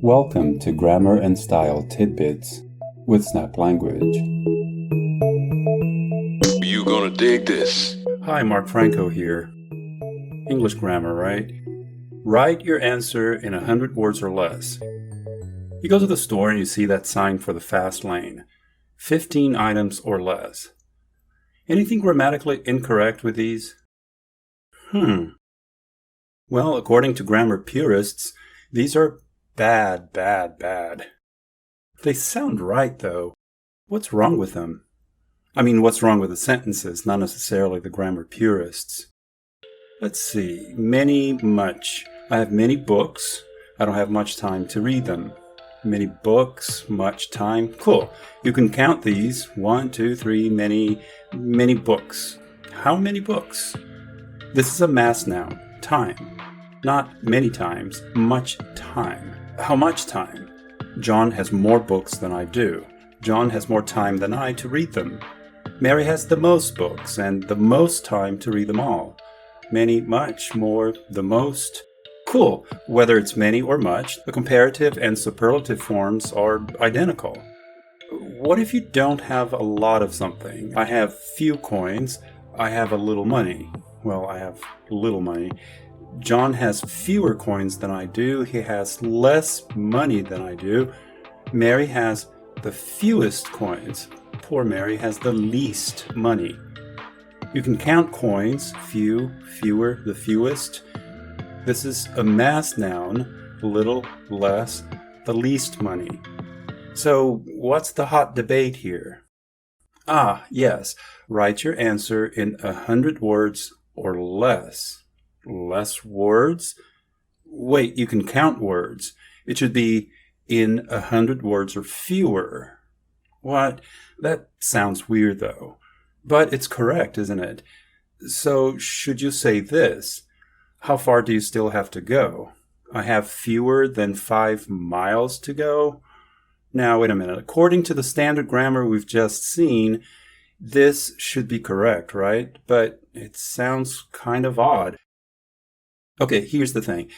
Welcome to Grammar and Style Tidbits with Snap Language. You gonna dig this. Hi, Mark Franco here. English grammar, right? Write your answer in 100 words or less. You go to the store and you see that sign for the fast lane. 15 items or less. Anything grammatically incorrect with these? Well, according to grammar purists, these are bad. They sound right, though. What's wrong with them? I mean, what's wrong with the sentences, not necessarily the grammar purists. Let's see. Many, much. I have many books. I don't have much time to read them. Many books, much time. Cool. You can count these. 1, 2, 3, many books. How many books? This is a mass noun. Time. Not many times, much time. How much time? John has more books than I do. John has more time than I to read them. Mary has the most books and the most time to read them all. Many, much, more, the most. Cool. Whether it's many or much, the comparative and superlative forms are identical. What if you don't have a lot of something? I have few coins. I have a little money. Well, I have little money. John has fewer coins than I do. He has less money than I do. Mary has the fewest coins. Poor Mary has the least money. You can count coins, few, fewer, the fewest. This is a mass noun, little, less, the least money. So what's the hot debate here? Yes, write your answer in 100 words or less. Less words? Wait, you can count words. It should be in 100 words or fewer. What? That sounds weird, though. But it's correct, isn't it? So should you say this? How far do you still have to go? I have fewer than 5 miles to go? Now, wait a minute. According to the standard grammar we've just seen, this should be correct, right? But it sounds kind of odd. Okay, here's the thing.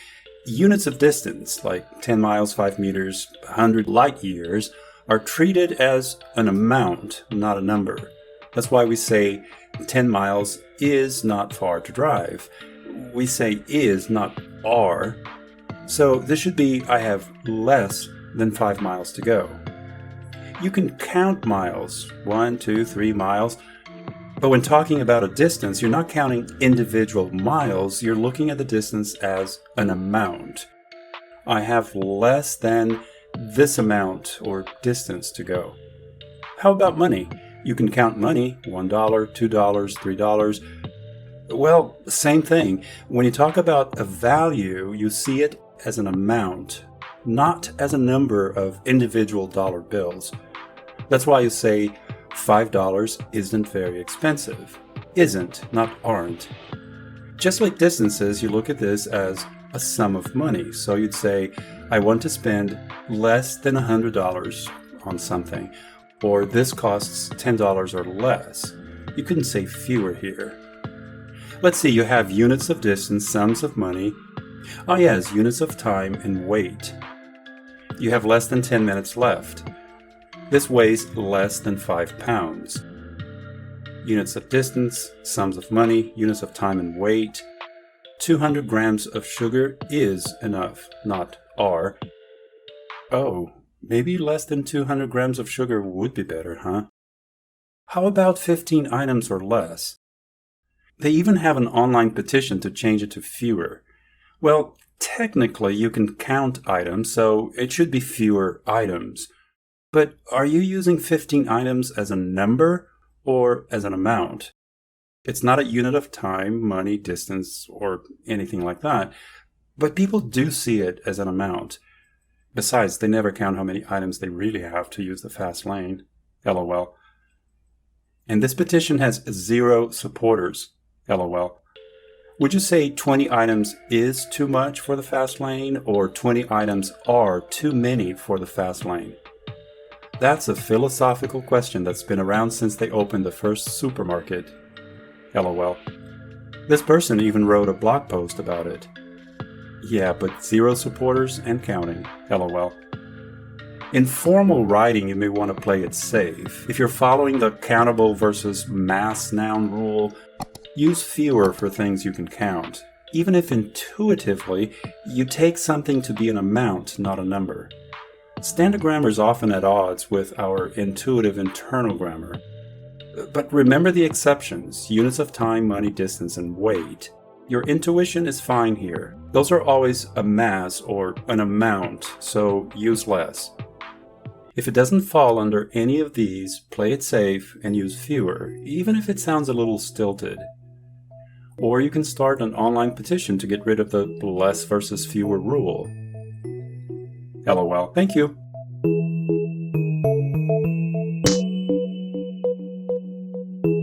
Units of distance, like 10 miles, 5 meters, 100 light years, are treated as an amount, not a number. That's why we say 10 miles is not far to drive. We say is, not are. So this should be I have less than 5 miles to go. You can count miles, 1, 2, 3 miles. But when talking about a distance, you're not counting individual miles, you're looking at the distance as an amount. I have less than this amount or distance to go. How about money? You can count money, $1, $2, $3. Well, same thing. When you talk about a value, you see it as an amount, not as a number of individual dollar bills. That's why you say $5 isn't very expensive. Isn't, not aren't. Just like distances, you look at this as a sum of money. So you'd say, I want to spend less than $100 on something, or this costs $10 or less. You couldn't say fewer here. Let's see, you have units of distance, sums of money. Yes, units of time and weight. You have less than 10 minutes left. This weighs less than 5 pounds. Units of distance, sums of money, units of time and weight. 200 grams of sugar is enough, not are. Oh, maybe less than 200 grams of sugar would be better, huh? How about 15 items or less? They even have an online petition to change it to fewer. Well, technically you can count items, so it should be fewer items. But are you using 15 items as a number or as an amount? It's not a unit of time, money, distance, or anything like that. But people do see it as an amount. Besides, they never count how many items they really have to use the fast lane. LOL. And this petition has 0 supporters. LOL. Would you say 20 items is too much for the fast lane, or 20 items are too many for the fast lane? That's a philosophical question that's been around since they opened the first supermarket. LOL. This person even wrote a blog post about it. Yeah, but 0 supporters and counting. LOL. In formal writing, you may want to play it safe. If you're following the countable versus mass noun rule, use fewer for things you can count, even if intuitively you take something to be an amount, not a number. Standard grammar is often at odds with our intuitive internal grammar. But remember the exceptions: units of time, money, distance, and weight. Your intuition is fine here. Those are always a mass or an amount, so use less. If it doesn't fall under any of these, play it safe and use fewer, even if it sounds a little stilted. Or you can start an online petition to get rid of the less versus fewer rule. LOL. Thank you.